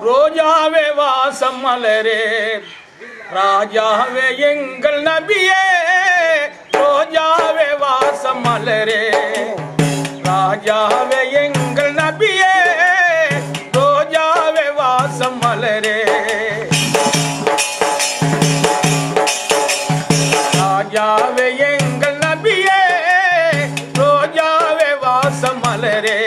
ரோஜாவே வாசம் மலரே ராஜாவே எங்கள் நபியே ரோஜாவே வாசம் மலரே ராஜாவே எங்கள் நபியே ரோஜாவே வாசம் மலரே ராஜாவே எங்கள் நபியே ரோஜாவே வாசம் மலரே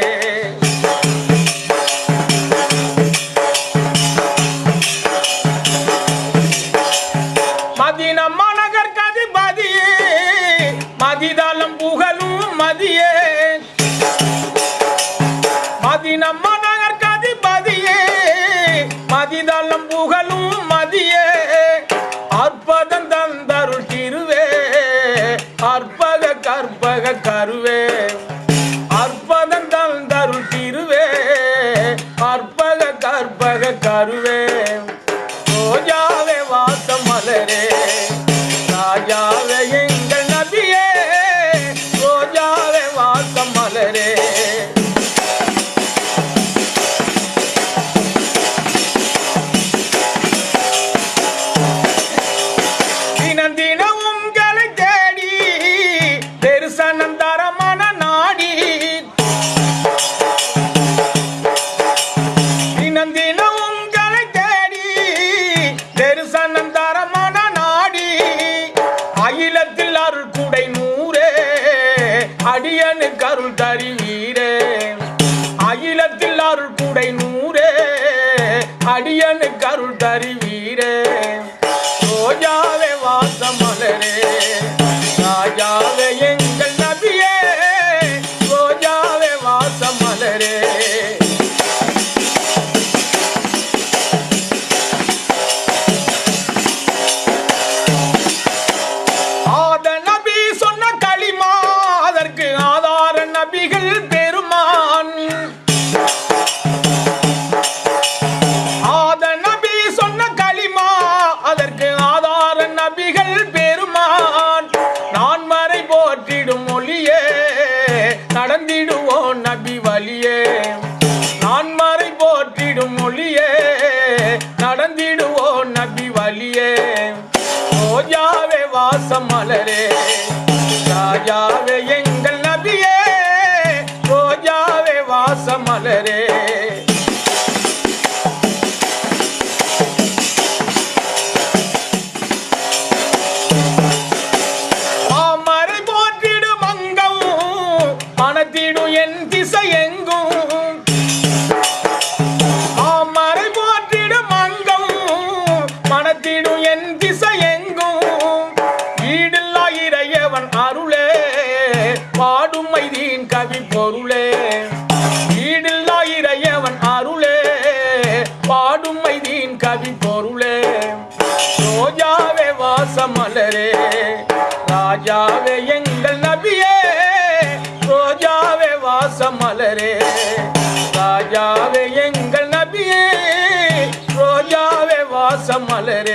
மதீனா மாநகர் கதிபதியே மதிதாலம் புகழும் மதியே மதீனா மாநகர் கதிபதியே மதிதாலம் புகழும் மதியே அற்புதம் தந்தருள் திருவே அற்பக கற்பக கருவே அற்புதம் தந்தருள் திருவே அற்பக கற்பக கருவே ரோஜாவே வாசம் மலரே ராஜாவே எங்கள் நபியே ரோஜாவே வாசம் மலரே தினம் தினம் உங்களை தேடி தரிசனம் தரமான நாடி தினம் தினம் உங்களை தேடி தரிசனம் தரமான நாடி அகிலத்தில் அருள் குடை நூறே அடியனு கருள் தருவீரே அகிலத்தில் அருள் குடை நூறே அடியனு கருள் தருவீரே ரோஜாவே வாசம் மலரே ராஜாவே எங்கள் நபியே ரோஜாவே வாசம் மலரே ஆத நபி சொன்ன களிமா அதற்கு ஆதார நபிகள் பெருமான் ஆத நபி சொன்ன களிமா அதற்கு ஆதார நபிகள் பெருமான் நான் மறை போற்றிடும் மொழியே நடந்திடுவோம் நபி வழியே நான் மறை போற்றிடும் மொழியே நடந்திடுவோம் நபி வழியே ரோஜாவே வாசம் மலரே ராஜாவே எங்கள் நபியே ரோஜாவே வாசம் மலரே மாமரை போற்றிடும் அங்கம் மனத்திடும் என் திசை எங்கும் மாமரை போற்றிடும் அங்கம் மனத்திடும் என் திசை எங்கும் ஈடில்லா இறையவன் அருளே பாடும் மைதீன் கவி பொருளே ஈடில்லா இறையவன் அருளே பாடும் மைதீன் கவி பொருளே ரோஜாவே வாசம் மலரே ராஜாவே எங்கள் நபியே ரோஜாவே வாசம் மலரே ராஜாவே எங்கள் நபியே ரோஜாவே வாசம் மலரே